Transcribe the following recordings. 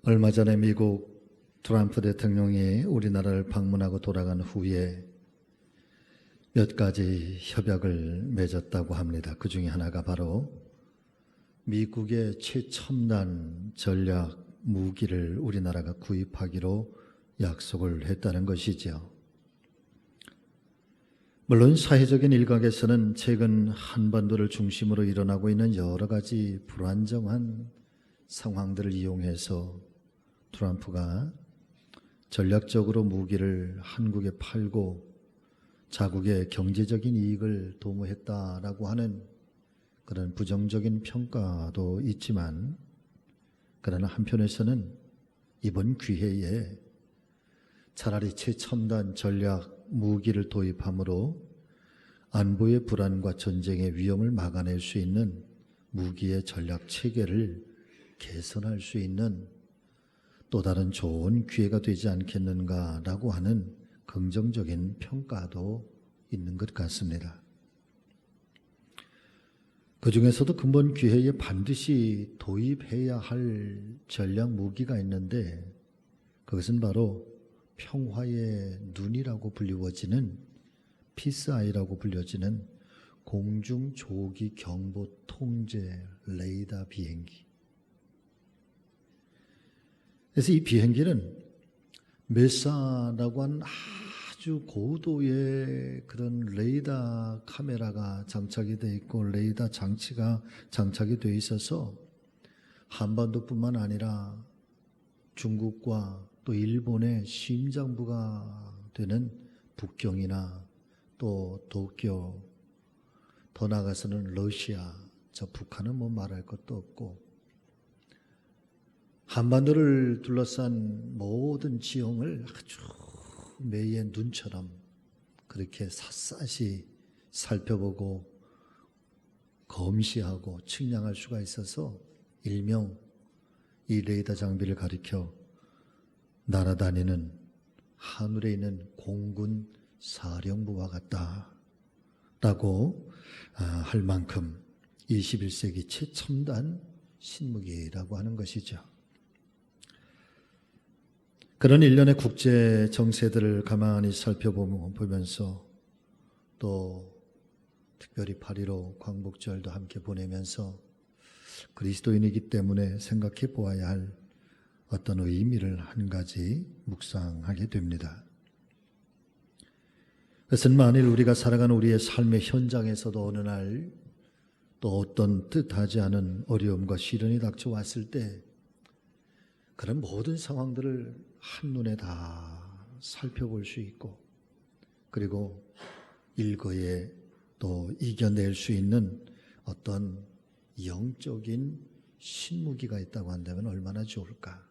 얼마 전에 미국 트럼프 대통령이 우리나라를 방문하고 돌아간 후에 몇 가지 협약을 맺었다고 합니다. 그 중에 하나가 바로 미국의 최첨단 전략 무기를 우리나라가 구입하기로 약속을 했다는 것이죠. 물론 사회적인 일각에서는 최근 한반도를 중심으로 일어나고 있는 여러 가지 불안정한 상황들을 이용해서 트럼프가 전략적으로 무기를 한국에 팔고 자국의 경제적인 이익을 도모했다라고 하는 그런 부정적인 평가도 있지만, 그러나 한편에서는 이번 기회에 차라리 최첨단 전략 무기를 도입함으로 안보의 불안과 전쟁의 위험을 막아낼 수 있는 무기의 전략 체계를 개선할 수 있는 또 다른 좋은 기회가 되지 않겠는가라고 하는 긍정적인 평가도 있는 것 같습니다. 그 중에서도 근본 기회에 반드시 도입해야 할 전략 무기가 있는데, 그것은 바로 평화의 눈이라고 불리워지는 피스아이라고 불려지는 공중 조기 경보 통제 레이더 비행기. 그래서 이 비행기는 메사라고 한 아주 고도의 그런 레이더 카메라가 장착이 되어 있고 레이더 장치가 장착이 되어 있어서 한반도뿐만 아니라 중국과 또 일본의 심장부가 되는 북경이나 또 도쿄, 더 나아가서는 러시아, 저 북한은 뭐 말할 것도 없고 한반도를 둘러싼 모든 지형을 아주 매의 눈처럼 그렇게 샅샅이 살펴보고 검시하고 측량할 수가 있어서 일명 이 레이더 장비를 가리켜 날아다니는 하늘에 있는 공군 사령부와 같다라고 할 만큼 21세기 최첨단 신무기라고 하는 것이죠. 그런 일련의 국제 정세들을 가만히 살펴보면서 또 특별히 8.15 광복절도 함께 보내면서 그리스도인이기 때문에 생각해 보아야 할 어떤 의미를 한 가지 묵상하게 됩니다. 그것은 만일 우리가 살아가는 우리의 삶의 현장에서도 어느 날 또 어떤 뜻하지 않은 어려움과 시련이 닥쳐왔을 때 그런 모든 상황들을 한눈에 다 살펴볼 수 있고 그리고 일거에 또 이겨낼 수 있는 어떤 영적인 신무기가 있다고 한다면 얼마나 좋을까?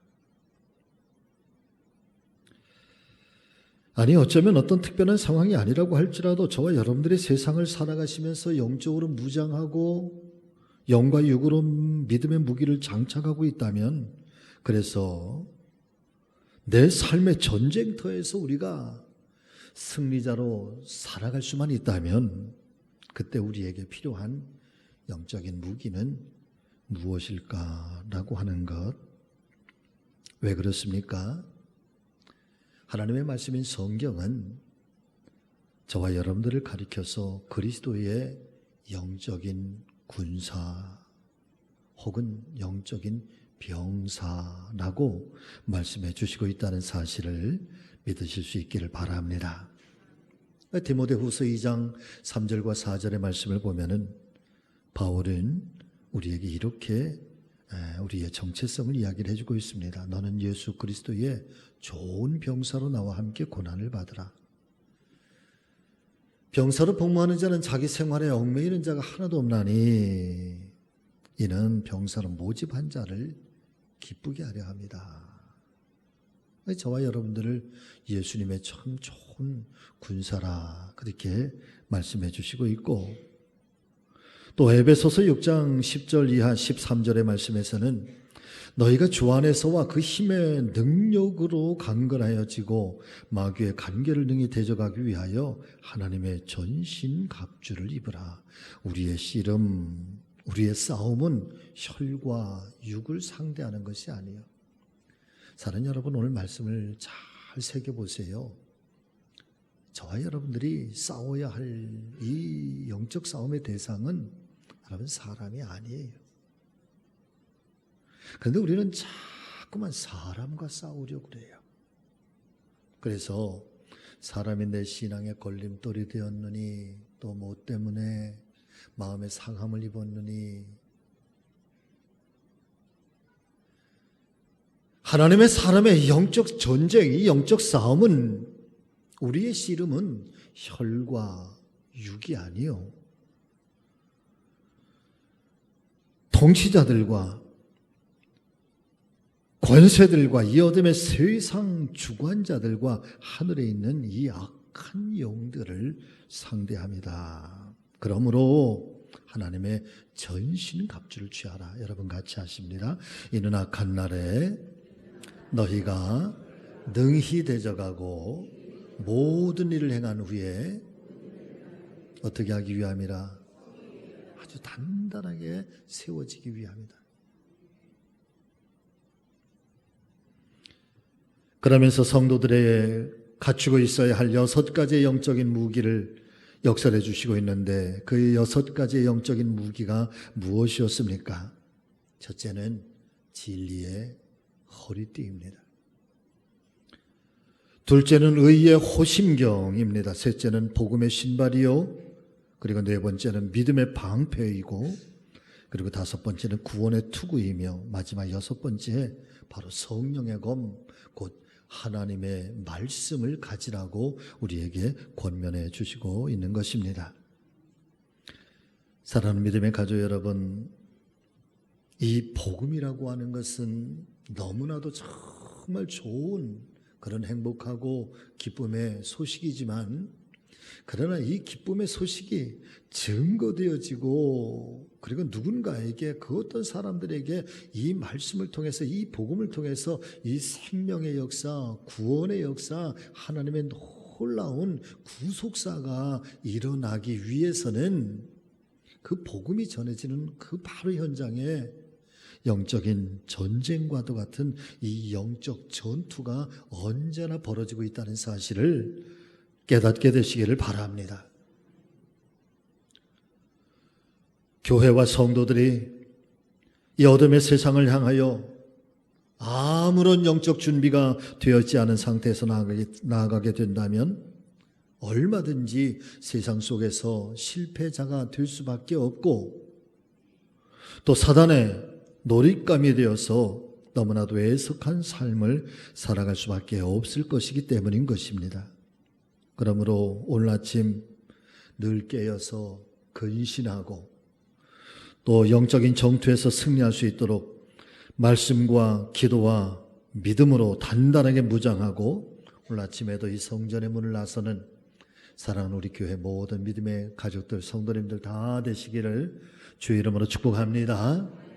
아니 어쩌면 어떤 특별한 상황이 아니라고 할지라도 저와 여러분들이 세상을 살아가시면서 영적으로 무장하고 영과 육으로 믿음의 무기를 장착하고 있다면, 그래서 내 삶의 전쟁터에서 우리가 승리자로 살아갈 수만 있다면 그때 우리에게 필요한 영적인 무기는 무엇일까라고 하는 것. 왜 그렇습니까? 하나님의 말씀인 성경은 저와 여러분들을 가리켜서 그리스도의 영적인 군사 혹은 영적인 병사라고 말씀해 주시고 있다는 사실을 믿으실 수 있기를 바랍니다. 디모데후서 2장 3절과 4절의 말씀을 보면은 바울은 우리에게 이렇게 우리의 정체성을 이야기를 해주고 있습니다. 너는 예수 그리스도의 좋은 병사로 나와 함께 고난을 받으라. 병사로 복무하는 자는 자기 생활에 얽매이는 자가 하나도 없나니 이는 병사로 모집한 자를 기쁘게 하려 합니다. 저와 여러분들을 예수님의 참 좋은 군사라 그렇게 말씀해 주시고 있고, 또 에베소서 6장 10절 이하 13절의 말씀에서는 너희가 주 안에서와 그 힘의 능력으로 강건하여지고 마귀의 간계를 능히 대적하기 위하여 하나님의 전신 갑주를 입으라. 우리의 씨름, 우리의 싸움은 혈과 육을 상대하는 것이 아니요 사랑하는 여러분, 오늘 말씀을 잘 새겨보세요. 저와 여러분들이 싸워야 할 이 영적 싸움의 대상은 여러분 사람이 아니에요. 그런데 우리는 자꾸만 사람과 싸우려고 그래요. 그래서 사람이 내 신앙의 걸림돌이 되었느니, 또 뭐 때문에 마음의 상함을 입었느니, 하나님의 사람의 영적 전쟁, 이 영적 싸움은 우리의 씨름은 혈과 육이 아니요, 통치자들과 권세들과 이 어둠의 세상 주관자들과 하늘에 있는 이 악한 영들을 상대합니다. 그러므로 하나님의 전신갑주를 취하라. 여러분 같이 하십니다. 이는 악한 날에 너희가 능히 대적하고 모든 일을 행한 후에 어떻게 하기 위함이라? 아주 단단하게 세워지기 위함이다. 그러면서 성도들의 갖추고 있어야 할 6가지의 영적인 무기를 역설해 주시고 있는데, 그 6가지의 영적인 무기가 무엇이었습니까? 첫째는 진리의 허리띠입니다. 둘째는 의의 호심경입니다. 셋째는 복음의 신발이요, 그리고 네 번째는 믿음의 방패이고, 그리고 다섯 번째는 구원의 투구이며, 마지막 6번째 바로 성령의 검, 곧 하나님의 말씀을 가지라고 우리에게 권면해 주시고 있는 것입니다. 사랑하는 믿음의 가족 여러분, 이 복음이라고 하는 것은 너무나도 정말 좋은 그런 행복하고 기쁨의 소식이지만, 그러나 이 기쁨의 소식이 증거되어지고, 그리고 누군가에게, 그 어떤 사람들에게 이 말씀을 통해서, 이 복음을 통해서 이 생명의 역사, 구원의 역사, 하나님의 놀라운 구속사가 일어나기 위해서는 그 복음이 전해지는 그 바로 현장에 영적인 전쟁과도 같은 이 영적 전투가 언제나 벌어지고 있다는 사실을 깨닫게 되시기를 바랍니다. 교회와 성도들이 이 어둠의 세상을 향하여 아무런 영적 준비가 되었지 않은 상태에서 나아가게 된다면 얼마든지 세상 속에서 실패자가 될 수밖에 없고, 또 사단의 놀잇감이 되어서 너무나도 애석한 삶을 살아갈 수밖에 없을 것이기 때문인 것입니다. 그러므로 오늘 아침 늘 깨어서 근신하고, 또 영적인 정투에서 승리할 수 있도록 말씀과 기도와 믿음으로 단단하게 무장하고, 오늘 아침에도 이 성전의 문을 나서는 사랑하는 우리 교회 모든 믿음의 가족들, 성도님들 다 되시기를 주의 이름으로 축복합니다.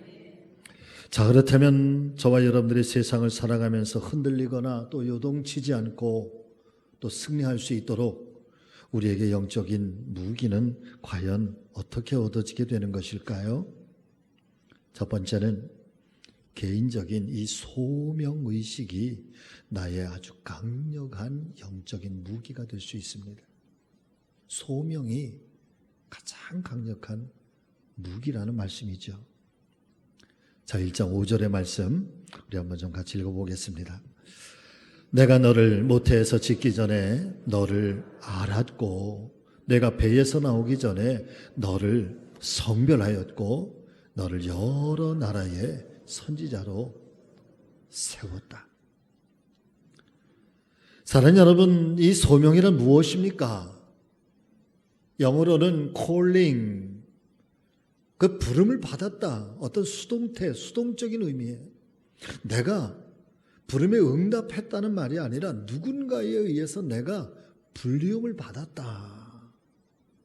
자, 그렇다면 저와 여러분들이 세상을 살아가면서 흔들리거나 또 요동치지 않고 또 승리할 수 있도록 우리에게 영적인 무기는 과연 어떻게 얻어지게 되는 것일까요? 첫 번째는 개인적인 이 소명의식이 나의 아주 강력한 영적인 무기가 될 수 있습니다. 소명이 가장 강력한 무기라는 말씀이죠. 자, 1장 5절의 말씀 우리 한번 좀 같이 읽어보겠습니다. 내가 너를 모태에서 짓기 전에 너를 알았고, 내가 배에서 나오기 전에 너를 성별하였고, 너를 여러 나라의 선지자로 세웠다. 사랑하는 여러분, 이 소명이란 무엇입니까? 영어로는 calling, 그 부름을 받았다. 어떤 수동태, 수동적인 의미예요. 내가 부름에 응답했다는 말이 아니라 누군가에 의해서 내가 불리움을 받았다.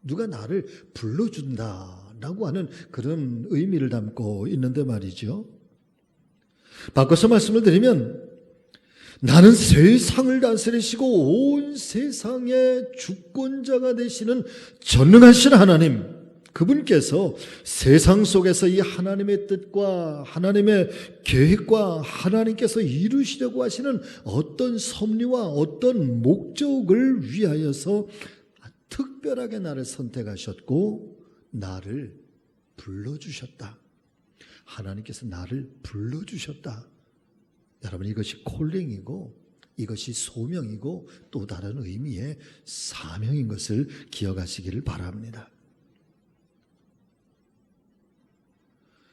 누가 나를 불러준다라고 하는 그런 의미를 담고 있는데 말이죠. 바꿔서 말씀을 드리면, 나는 세상을 다스리시고 온 세상의 주권자가 되시는 전능하신 하나님, 그분께서 세상 속에서 이 하나님의 뜻과 하나님의 계획과 하나님께서 이루시려고 하시는 어떤 섭리와 어떤 목적을 위하여서 특별하게 나를 선택하셨고 나를 불러주셨다. 하나님께서 나를 불러주셨다. 여러분, 이것이 콜링이고 이것이 소명이고 또 다른 의미의 사명인 것을 기억하시기를 바랍니다.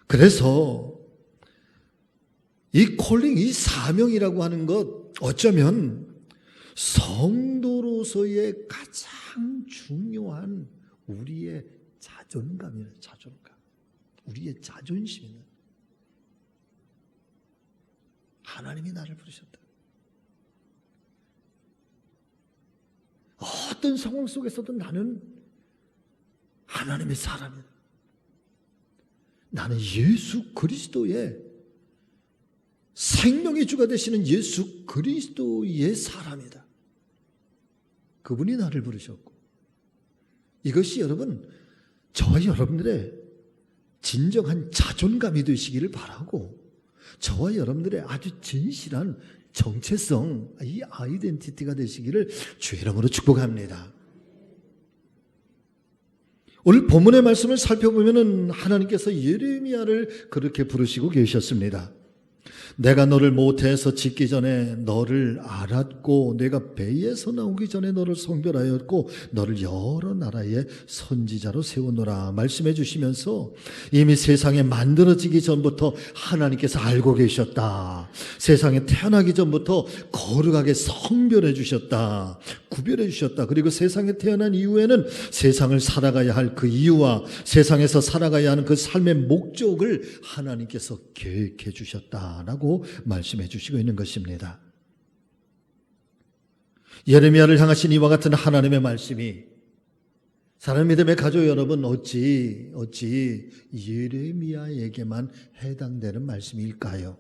그래서 이 콜링, 이 사명이라고 하는 것, 어쩌면 성도로서의 가장 중요한 우리의 자존감이에요. 자존감. 우리의 자존심이에요. 하나님이 나를 부르셨다. 어떤 상황 속에서도 나는 하나님의 사람이다. 나는 예수 그리스도의 생명의 주가 되시는 예수 그리스도의 사람이다. 그분이 나를 부르셨고, 이것이 여러분, 저와 여러분들의 진정한 자존감이 되시기를 바라고, 저와 여러분들의 아주 진실한 정체성, 이 아이덴티티가 되시기를 주의 이름으로 축복합니다. 오늘 본문의 말씀을 살펴보면 하나님께서 예레미야를 그렇게 부르시고 계셨습니다. 내가 너를 모태에서 짓기 전에 너를 알았고 내가 배에서 나오기 전에 너를 성별하였고 너를 여러 나라의 선지자로 세우노라 말씀해 주시면서 이미 세상에 만들어지기 전부터 하나님께서 알고 계셨다. 세상에 태어나기 전부터 거룩하게 성별해 주셨다. 구별해 주셨다. 그리고 세상에 태어난 이후에는 세상을 살아가야 할 그 이유와 세상에서 살아가야 하는 그 삶의 목적을 하나님께서 계획해 주셨다라고 말씀해 주시고 있는 것입니다. 예레미야를 향하신 이와 같은 하나님의 말씀이 사랑하는 믿음의 가족 여러분, 어찌 예레미야에게만 해당되는 말씀일까요?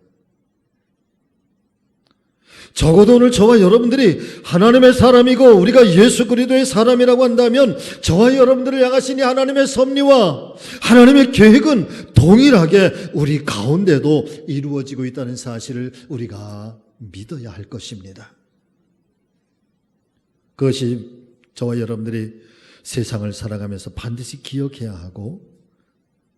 적어도 오늘 저와 여러분들이 하나님의 사람이고 우리가 예수 그리스도의 사람이라고 한다면 저와 여러분들을 향하신 이 하나님의 섭리와 하나님의 계획은 동일하게 우리 가운데도 이루어지고 있다는 사실을 우리가 믿어야 할 것입니다. 그것이 저와 여러분들이 세상을 살아가면서 반드시 기억해야 하고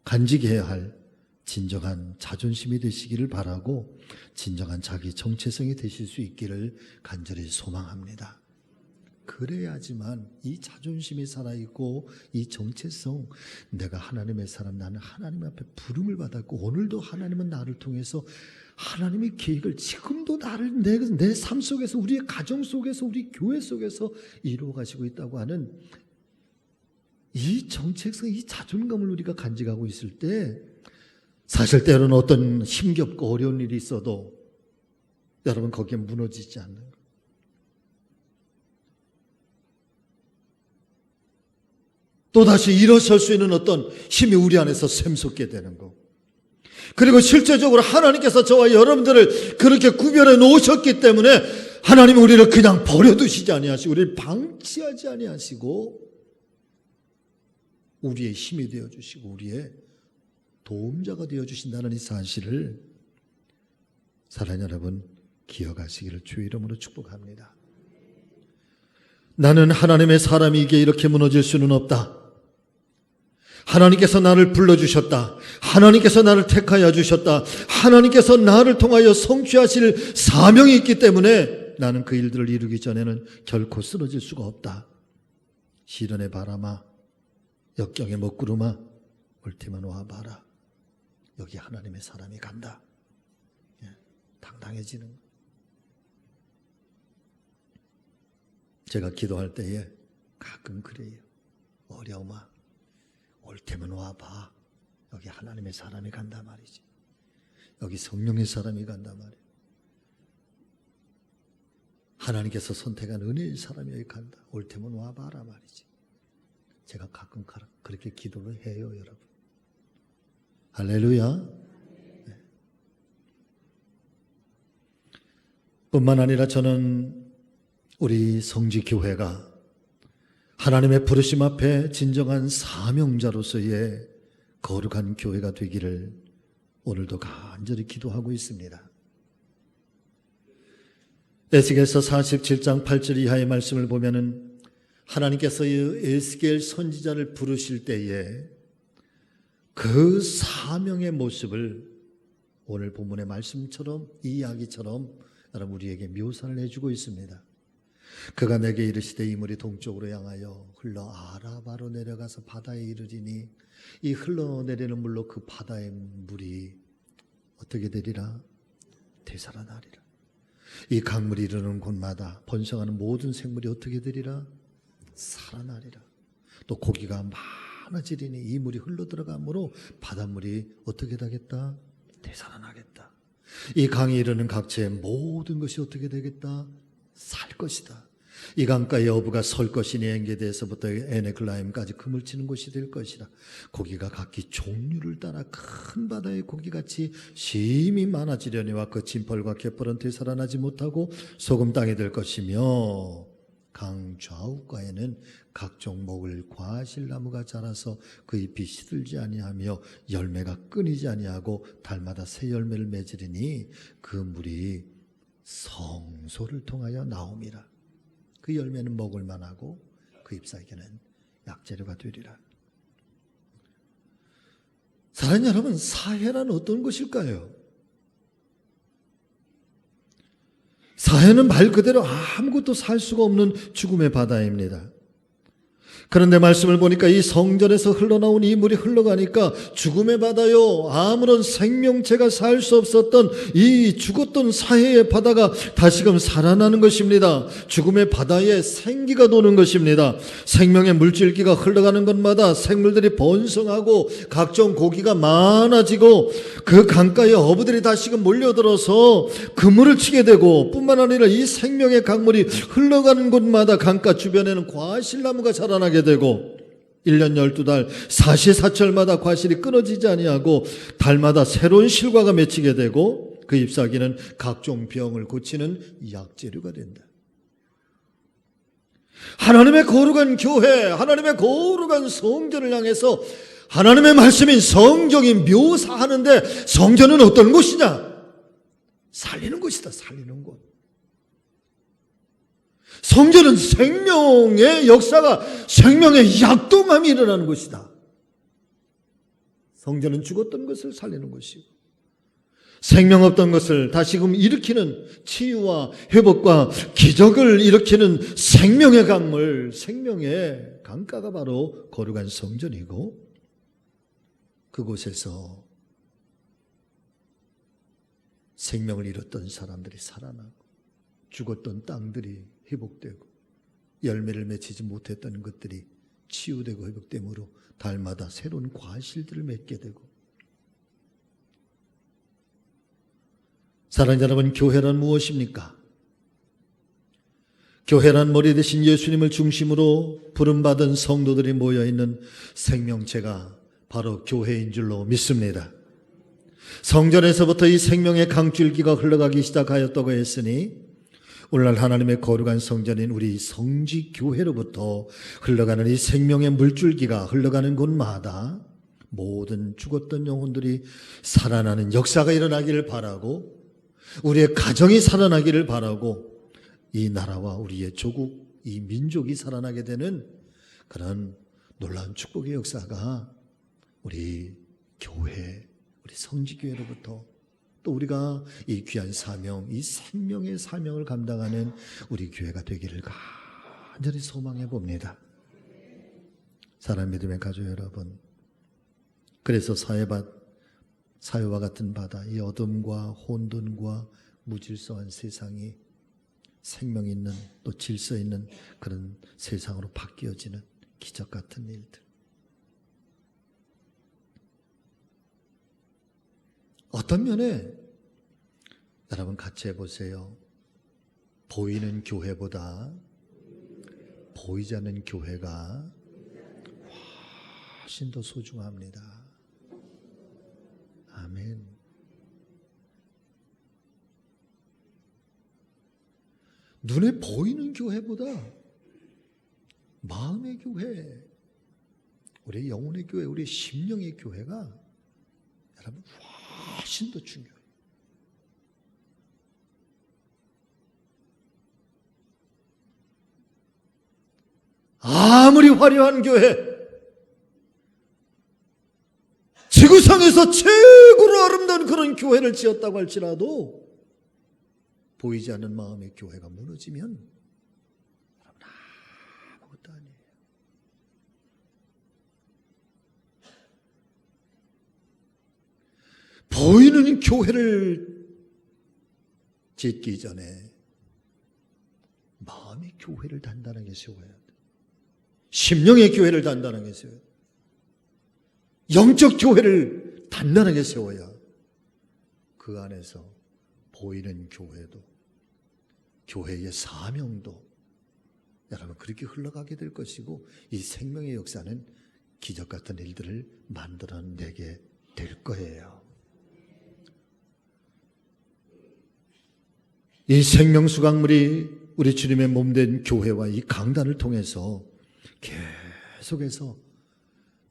간직해야 할 진정한 자존심이 되시기를 바라고 진정한 자기 정체성이 되실 수 있기를 간절히 소망합니다. 그래야지만 이 자존심이 살아있고 이 정체성, 내가 하나님의 사람, 나는 하나님 앞에 부름을 받았고 오늘도 하나님은 나를 통해서 하나님의 계획을 지금도 나를 내 삶 속에서, 우리의 가정 속에서, 우리 교회 속에서 이루어 가시고 있다고 하는 이 정체성, 이 자존감을 우리가 간직하고 있을 때 사실 때로는 어떤 힘겹고 어려운 일이 있어도 여러분 거기에 무너지지 않는 것. 또다시 일어설 수 있는 어떤 힘이 우리 안에서 샘솟게 되는 것. 그리고 실제적으로 하나님께서 저와 여러분들을 그렇게 구별해 놓으셨기 때문에 하나님은 우리를 그냥 버려두시지 아니하시고 우리를 방치하지 아니하시고 우리의 힘이 되어주시고 우리의 도움자가 되어주신다는 이 사실을 사랑하는 여러분 기억하시기를 주의 이름으로 축복합니다. 나는 하나님의 사람이기에 이렇게 무너질 수는 없다. 하나님께서 나를 불러주셨다. 하나님께서 나를 택하여 주셨다. 하나님께서 나를 통하여 성취하실 사명이 있기 때문에 나는 그 일들을 이루기 전에는 결코 쓰러질 수가 없다. 시련의 바람아, 역경의 먹구름아, 올테만 와봐라. 여기 하나님의 사람이 간다. 당당해지는. 제가 기도할 때에 가끔 그래요. 어려움아, 올 테면 와봐. 여기 하나님의 사람이 간다 말이지. 여기 성령의 사람이 간다 말이야. 하나님께서 선택한 은혜의 사람이 여기 간다. 올 테면 와봐라 말이지. 제가 가끔 그렇게 기도를 해요, 여러분. 할렐루야. 네. 뿐만 아니라 저는 우리 성지교회가 하나님의 부르심 앞에 진정한 사명자로서의 거룩한 교회가 되기를 오늘도 간절히 기도하고 있습니다. 에스겔서 47장 8절 이하의 말씀을 보면은 하나님께서 에스겔 선지자를 부르실 때에 그 사명의 모습을 오늘 본문의 말씀처럼, 이 이야기처럼 여러분 우리에게 묘사를 해주고 있습니다. 그가 내게 이르시되 이 물이 동쪽으로 향하여 흘러 아라바로 내려가서 바다에 이르리니 이 흘러내리는 물로 그 바다의 물이 어떻게 되리라? 되살아나리라. 이 강물이 이르는 곳마다 번성하는 모든 생물이 어떻게 되리라? 살아나리라. 또 고기가 많아지리니 이 물이 흘러들어가므로 바닷물이 어떻게 되겠다? 되살아나겠다. 이 강이 이르는 각처의 모든 것이 어떻게 되겠다? 살 것이다. 이 강가의 어부가 설 것이니 엔게디에서부터 에네글라임까지 그물 치는 곳이 될 것이라. 고기가 각기 종류를 따라 큰 바다의 고기같이 심히 많아지려니와 그 진펄과 갯벌은 되살아나지 못하고 소금 땅이 될 것이며 강 좌우가에는 각종 먹을 과실나무가 자라서 그 잎이 시들지 아니하며 열매가 끊이지 아니하고 달마다 새 열매를 맺으리니 그 물이 성소를 통하여 나옴이라. 그 열매는 먹을 만하고 그 잎사귀는 약재료가 되리라. 사랑하는 여러분, 사해란 어떤 것일까요? 사해는 말 그대로 아무것도 살 수가 없는 죽음의 바다입니다. 그런데 말씀을 보니까 이 성전에서 흘러나온 이 물이 흘러가니까 죽음의 바다요, 아무런 생명체가 살 수 없었던 이 죽었던 사해의 바다가 다시금 살아나는 것입니다. 죽음의 바다에 생기가 도는 것입니다. 생명의 물줄기가 흘러가는 곳마다 생물들이 번성하고 각종 고기가 많아지고 그 강가에 어부들이 다시금 몰려들어서 그물을 치게 되고, 뿐만 아니라 이 생명의 강물이 흘러가는 곳마다 강가 주변에는 과실나무가 자라나게 되고 1년 12달 44철마다 과실이 끊어지지 아니하고 달마다 새로운 실과가 맺히게 되고 그 잎사귀는 각종 병을 고치는 약재료가 된다. 하나님의 거룩한 교회, 하나님의 거룩한 성전을 향해서 하나님의 말씀인 성경이 묘사하는데, 성전은 어떤 곳이냐? 살리는 곳이다. 살리는 곳. 성전은 생명의 역사가, 생명의 약동함이 일어나는 곳이다. 성전은 죽었던 것을 살리는 곳이고 생명 없던 것을 다시금 일으키는 치유와 회복과 기적을 일으키는 생명의 강물, 생명의 강가가 바로 거룩한 성전이고, 그곳에서 생명을 잃었던 사람들이 살아나고 죽었던 땅들이 회복되고 열매를 맺히지 못했던 것들이 치유되고 회복됨으로 달마다 새로운 과실들을 맺게 되고. 사랑하는 여러분, 교회란 무엇입니까? 교회란 머리 대신 예수님을 중심으로 부름받은 성도들이 모여있는 생명체가 바로 교회인 줄로 믿습니다. 성전에서부터 이 생명의 강줄기가 흘러가기 시작하였다고 했으니 오늘날 하나님의 거룩한 성전인 우리 성지교회로부터 흘러가는 이 생명의 물줄기가 흘러가는 곳마다 모든 죽었던 영혼들이 살아나는 역사가 일어나기를 바라고, 우리의 가정이 살아나기를 바라고, 이 나라와 우리의 조국, 이 민족이 살아나게 되는 그런 놀라운 축복의 역사가 우리 교회, 우리 성지교회로부터, 또 우리가 이 귀한 사명, 이 생명의 사명을 감당하는 우리 교회가 되기를 간절히 소망해 봅니다. 사랑 믿음의 가족 여러분, 그래서 사회와 같은 바다, 이 어둠과 혼돈과 무질서한 세상이 생명 있는, 또 질서 있는 그런 세상으로 바뀌어지는 기적 같은 일들. 어떤 면에 여러분 같이 해보세요. 보이는 교회보다 보이지 않는 교회가 훨씬 더 소중합니다. 아멘. 눈에 보이는 교회보다 마음의 교회, 우리 영혼의 교회, 우리 심령의 교회가 여러분 훨씬 더 중요해요. 아무리 화려한 교회, 지구상에서 최고로 아름다운 그런 교회를 지었다고 할지라도 보이지 않는 마음의 교회가 무너지면 여러분 아무것도 아니에요. 보이는 교회를 짓기 전에 마음의 교회를 단단하게 세워야 돼요. 심령의 교회를 단단하게 세워야 돼요. 영적 교회를 단단하게 세워야 그 안에서 보이는 교회도, 교회의 사명도 여러분 그렇게 흘러가게 될 것이고, 이 생명의 역사는 기적 같은 일들을 만들어내게 될 거예요. 이 생명수 강물이 우리 주님의 몸된 교회와 이 강단을 통해서 계속해서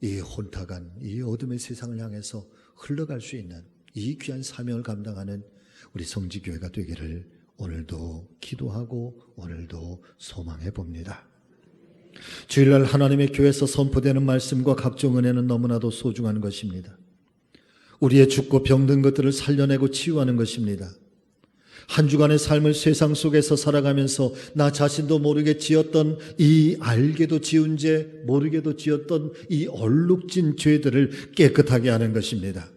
이 혼탁한 이 어둠의 세상을 향해서 흘러갈 수 있는 이 귀한 사명을 감당하는 우리 성지교회가 되기를 오늘도 기도하고 오늘도 소망해 봅니다. 주일날 하나님의 교회에서 선포되는 말씀과 각종 은혜는 너무나도 소중한 것입니다. 우리의 죽고 병든 것들을 살려내고 치유하는 것입니다. 한 주간의 삶을 세상 속에서 살아가면서 나 자신도 모르게 지었던 이 알게도 지은 죄, 모르게도 지었던 이 얼룩진 죄들을 깨끗하게 하는 것입니다.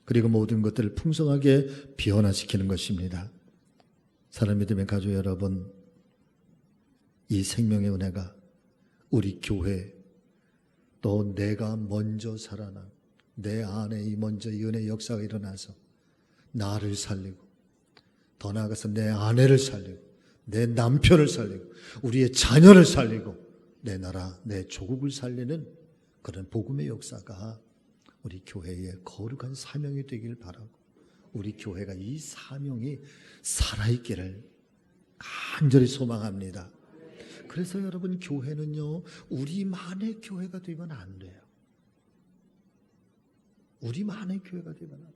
그리고 모든 것들을 풍성하게 변화시키는 것입니다. 사랑하는 믿음의 가족 여러분, 이 생명의 은혜가 우리 교회, 또 내가 먼저 살아나 내 안에 먼저 이 은혜의 역사가 일어나서 나를 살리고, 더 나아가서 내 아내를 살리고, 내 남편을 살리고, 우리의 자녀를 살리고, 내 나라, 내 조국을 살리는 그런 복음의 역사가 우리 교회의 거룩한 사명이 되길 바라고, 우리 교회가 이 사명이 살아있기를 간절히 소망합니다. 그래서 여러분, 교회는요, 우리만의 교회가 되면 안 돼요. 우리만의 교회가 되면 안 돼요.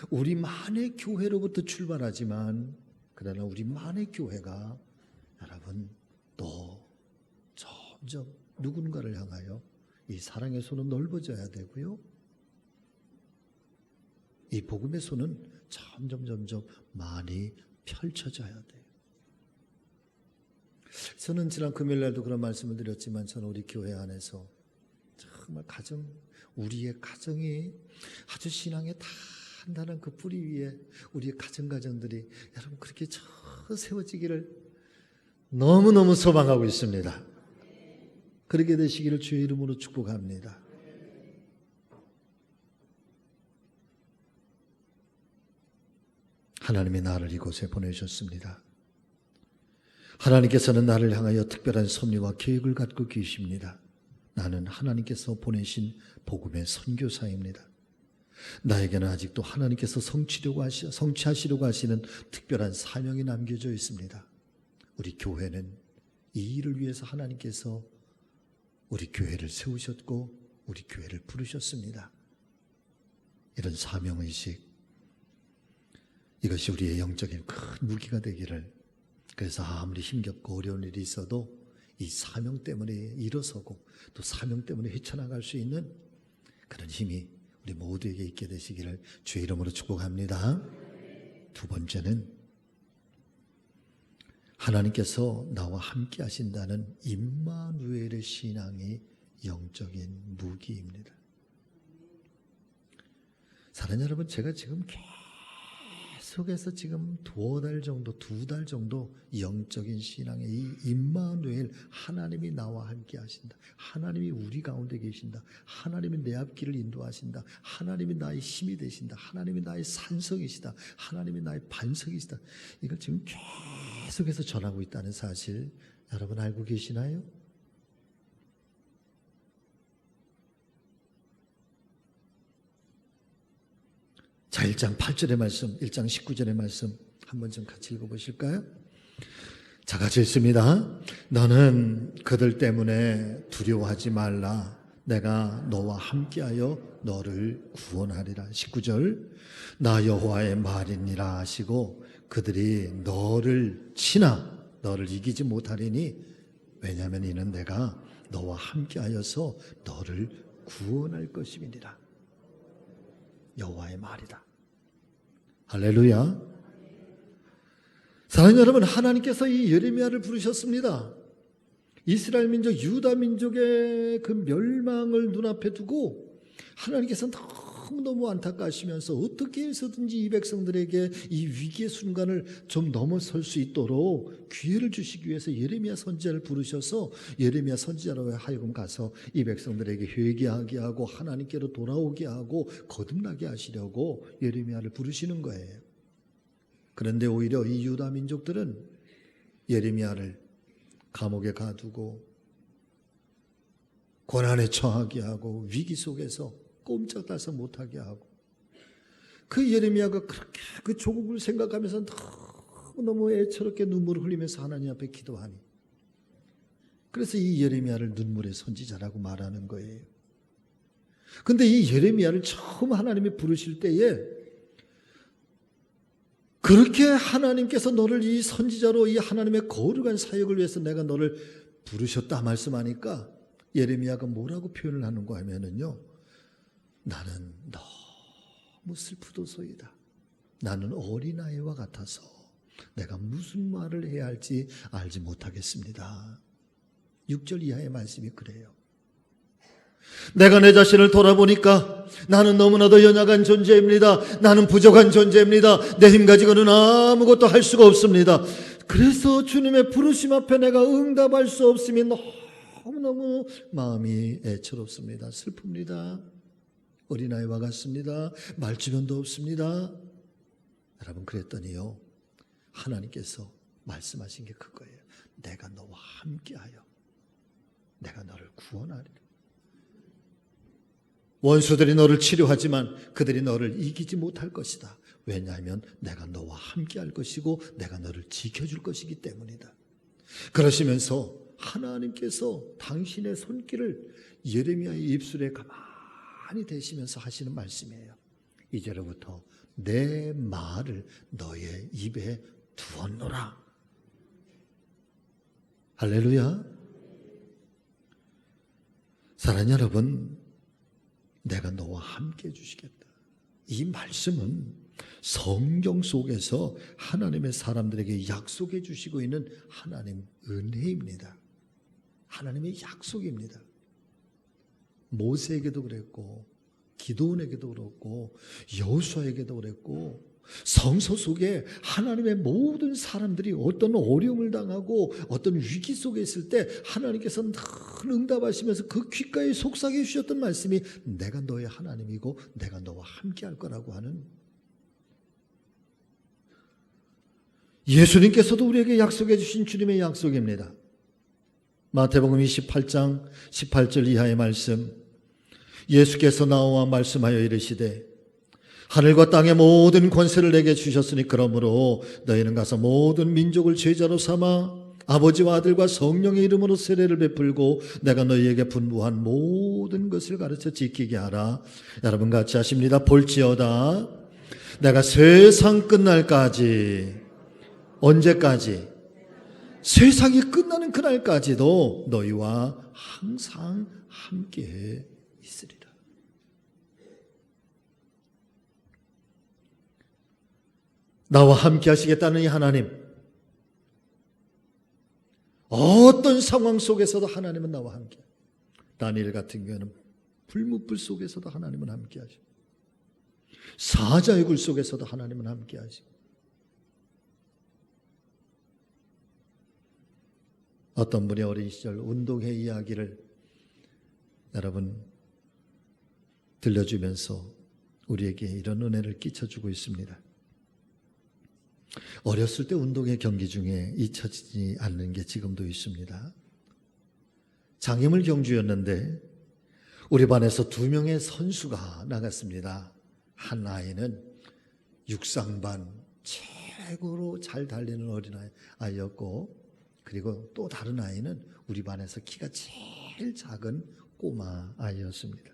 우리만의 교회로부터 출발하지만, 그러나 우리만의 교회가 여러분 또 점점 누군가를 향하여 이 사랑의 손은 넓어져야 되고요, 이 복음의 손은 점점 많이 펼쳐져야 돼요. 저는 지난 금요일날도 그런 말씀을 드렸지만, 저는 우리 교회 안에서 정말 우리의 가정이 아주 신앙에 단단한 그 뿌리 위에 우리의 가정들이 여러분 그렇게 세워지기를 너무너무 소망하고 있습니다. 그렇게 되시기를 주의 이름으로 축복합니다. 하나님이 나를 이곳에 보내셨습니다. 하나님께서는 나를 향하여 특별한 섭리와 계획을 갖고 계십니다. 나는 하나님께서 보내신 복음의 선교사입니다. 나에게는 아직도 하나님께서 성취하시려고 하시는 특별한 사명이 남겨져 있습니다. 우리 교회는 이 일을 위해서 하나님께서 우리 교회를 세우셨고 우리 교회를 부르셨습니다. 이런 사명의식, 이것이 우리의 영적인 큰 무기가 되기를, 그래서 아무리 힘겹고 어려운 일이 있어도 이 사명 때문에 일어서고 또 사명 때문에 헤쳐나갈 수 있는 그런 힘이 우리 모두에게 있게 되시기를 주의 이름으로 축복합니다. 두 번째는 하나님께서 나와 함께 하신다는 임마누엘의 신앙이 영적인 무기입니다. 사랑하는 여러분, 제가 지금 계속해서 지금 두 달 정도 영적인 신앙의 이 임마누엘, 하나님이 나와 함께 하신다, 하나님이 우리 가운데 계신다, 하나님이 내 앞길을 인도하신다, 하나님이 나의 힘이 되신다, 하나님이 나의 산성이시다, 하나님이 나의 반석이시다, 이걸 지금 계속해서 전하고 있다는 사실 여러분 알고 계시나요? 자, 1장 8절의 말씀, 1장 19절의 말씀 한번 좀 같이 읽어보실까요? 자, 같이 읽습니다. 너는 그들 때문에 두려워하지 말라. 내가 너와 함께하여 너를 구원하리라. 19절. 나 여호와의 말이니라 하시고 그들이 너를 치나 너를 이기지 못하리니 왜냐하면 이는 내가 너와 함께하여서 너를 구원할 것임이니라. 여호와의 말이다. 할렐루야. 사랑하는 여러분, 하나님께서 이 예레미야를 부르셨습니다. 이스라엘 민족, 유다 민족의 그 멸망을 눈앞에 두고 하나님께서 너무너무 안타까우시면서 어떻게 해서든지 이 백성들에게 이 위기의 순간을 좀 넘어설 수 있도록 기회를 주시기 위해서 예레미야 선지자를 부르셔서 예레미야 선지자로 하여금 가서 이 백성들에게 회개하게 하고 하나님께로 돌아오게 하고 거듭나게 하시려고 예레미야를 부르시는 거예요. 그런데 오히려 이 유다 민족들은 예레미야를 감옥에 가두고 고난에 처하게 하고 위기 속에서 꼼짝달싹 못하게 하고 그 예레미야가 그렇게 그 조국을 생각하면서 너무너무 애처롭게 눈물을 흘리면서 하나님 앞에 기도하니 그래서 이 예레미야를 눈물의 선지자라고 말하는 거예요. 그런데 이 예레미야를 처음 하나님이 부르실 때에 그렇게 하나님께서 너를 이 선지자로 이 하나님의 거룩한 사역을 위해서 내가 너를 부르셨다 말씀하니까 예레미야가 뭐라고 표현을 하는가 하면은요, 나는 너무 슬프도소이다. 나는 어린아이와 같아서 내가 무슨 말을 해야 할지 알지 못하겠습니다. 6절 이하의 말씀이 그래요. 내가 내 자신을 돌아보니까 나는 너무나도 연약한 존재입니다. 나는 부족한 존재입니다. 내 힘 가지고는 아무것도 할 수가 없습니다. 그래서 주님의 부르심 앞에 내가 응답할 수 없음이 너무너무 마음이 애처롭습니다. 슬픕니다. 어린아이와 같습니다. 말주변도 없습니다. 여러분, 그랬더니요, 하나님께서 말씀하신 게 그거예요. 내가 너와 함께하여 내가 너를 구원하리라. 원수들이 너를 치료하지만 그들이 너를 이기지 못할 것이다. 왜냐하면 내가 너와 함께할 것이고 내가 너를 지켜줄 것이기 때문이다. 그러시면서 하나님께서 당신의 손길을 예레미야의 입술에 가만히 대시면서 하시는 말씀이에요. 이제로부터 내 말을 너의 입에 두었노라. 할렐루야. 사랑하는 여러분, 내가 너와 함께 해주시겠다. 이 말씀은 성경 속에서 하나님의 사람들에게 약속해 주시고 있는 하나님 은혜입니다. 하나님의 약속입니다. 모세에게도 그랬고 기도원에게도 그렇고 여호수아에게도 그랬고 성서 속에 하나님의 모든 사람들이 어떤 어려움을 당하고 어떤 위기 속에 있을 때 하나님께서 늘 응답하시면서 그 귓가에 속삭여 주셨던 말씀이 내가 너의 하나님이고 내가 너와 함께 할 거라고 하는, 예수님께서도 우리에게 약속해 주신 주님의 약속입니다. 마태복음 28장 18절 이하의 말씀, 예수께서 나와 말씀하여 이르시되 하늘과 땅의 모든 권세를 내게 주셨으니 그러므로 너희는 가서 모든 민족을 제자로 삼아 아버지와 아들과 성령의 이름으로 세례를 베풀고 내가 너희에게 분부한 모든 것을 가르쳐 지키게 하라. 여러분 같이 하십니다. 볼지어다 내가 세상 끝날까지, 언제까지? 세상이 끝나는 그날까지도 너희와 항상 함께 있으리라. 나와 함께 하시겠다는 이 하나님, 어떤 상황 속에서도 하나님은 나와 함께, 다니엘 같은 경우는 불무불 속에서도 하나님은 함께 하시고 사자의 굴 속에서도 하나님은 함께 하시고, 어떤 분이 어린 시절 운동회 이야기를 여러분 들려주면서 우리에게 이런 은혜를 끼쳐주고 있습니다. 어렸을 때 운동회 경기 중에 잊혀지지 않는 게 지금도 있습니다. 장애물 경주였는데 우리 반에서 2명의 선수가 나갔습니다. 한 아이는 육상반 최고로 잘 달리는 어린아이였고 그리고 또 다른 아이는 우리 반에서 키가 제일 작은 꼬마 아이였습니다.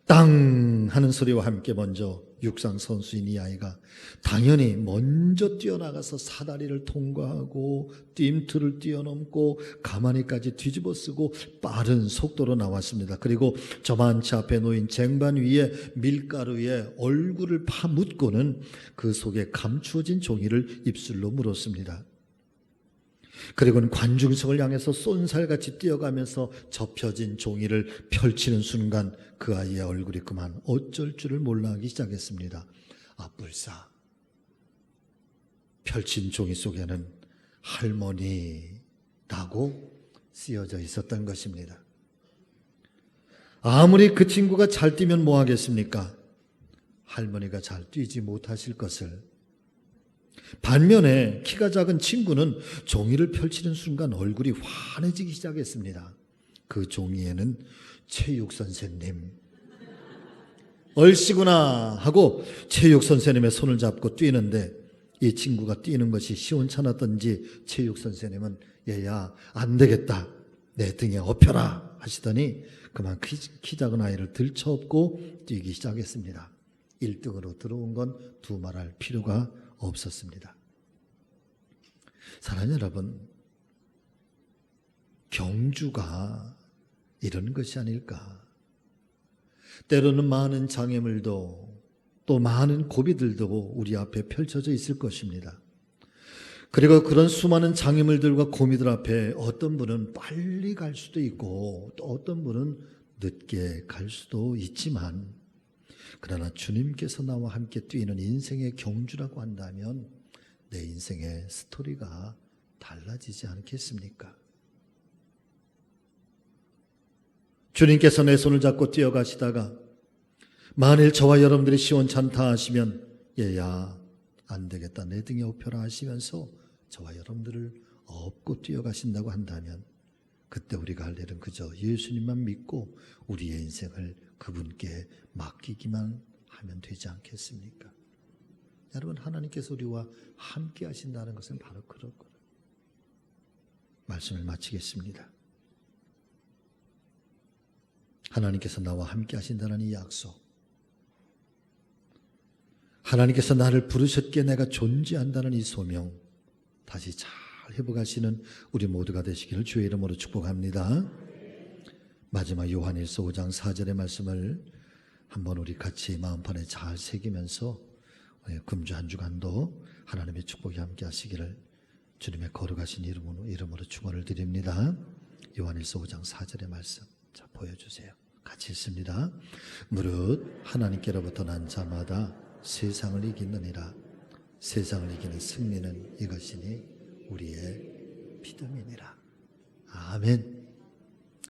땅 하는 소리와 함께 먼저 육상 선수인 이 아이가 당연히 먼저 뛰어나가서 사다리를 통과하고 뜀틀을 뛰어넘고 가마니까지 뒤집어 쓰고 빠른 속도로 나왔습니다. 그리고 저만치 앞에 놓인 쟁반 위에 밀가루에 얼굴을 파묻고는 그 속에 감추어진 종이를 입술로 물었습니다. 그리고는 관중석을 향해서 쏜살같이 뛰어가면서 접혀진 종이를 펼치는 순간 그 아이의 얼굴이 그만 어쩔 줄을 몰라 하기 시작했습니다. 뿔싸. 펼친 종이 속에는 할머니라고 쓰여져 있었던 것입니다. 아무리 그 친구가 잘 뛰면 뭐 하겠습니까? 할머니가 잘 뛰지 못하실 것을. 반면에 키가 작은 친구는 종이를 펼치는 순간 얼굴이 환해지기 시작했습니다. 그 종이에는 체육 선생님, 얼씨구나 하고 체육 선생님의 손을 잡고 뛰는데 이 친구가 뛰는 것이 시원찮았던지 체육 선생님은 얘야 안 되겠다, 내 등에 업혀라 하시더니 그만 키 작은 아이를 들쳐업고 뛰기 시작했습니다. 1등으로 들어온 건 두말할 필요가 없었습니다. 사랑하는 여러분, 경주가 이런 것이 아닐까. 때로는 많은 장애물도 또 많은 고비들도 우리 앞에 펼쳐져 있을 것입니다. 그리고 그런 수많은 장애물들과 고비들 앞에 어떤 분은 빨리 갈 수도 있고 또 어떤 분은 늦게 갈 수도 있지만, 그러나 주님께서 나와 함께 뛰는 인생의 경주라고 한다면 내 인생의 스토리가 달라지지 않겠습니까? 주님께서 내 손을 잡고 뛰어가시다가 만일 저와 여러분들이 시원찮다 하시면 얘야 안 되겠다, 내 등에 업혀라 하시면서 저와 여러분들을 업고 뛰어가신다고 한다면 그때 우리가 할 일은 그저 예수님만 믿고 우리의 인생을 그분께 맡기기만 하면 되지 않겠습니까? 여러분, 하나님께서 우리와 함께 하신다는 것은 바로 그런 거예요. 말씀을 마치겠습니다. 하나님께서 나와 함께 하신다는 이 약속, 하나님께서 나를 부르셨기에 내가 존재한다는 이 소명, 다시 잘 회복하시는 우리 모두가 되시기를 주의 이름으로 축복합니다. 마지막 요한일서 5장 4절의 말씀을 한번 우리 같이 마음판에 잘 새기면서 금주 한 주간도 하나님의 축복이 함께 하시기를 주님의 거룩하신 이름으로 축원을 드립니다. 요한일서 5장 4절의 말씀, 자 보여주세요. 같이 읽습니다. 무릇 하나님께로부터 난 자마다 세상을 이기느니라. 세상을 이기는 승리는 이것이니 우리의 믿음이니라. 아멘.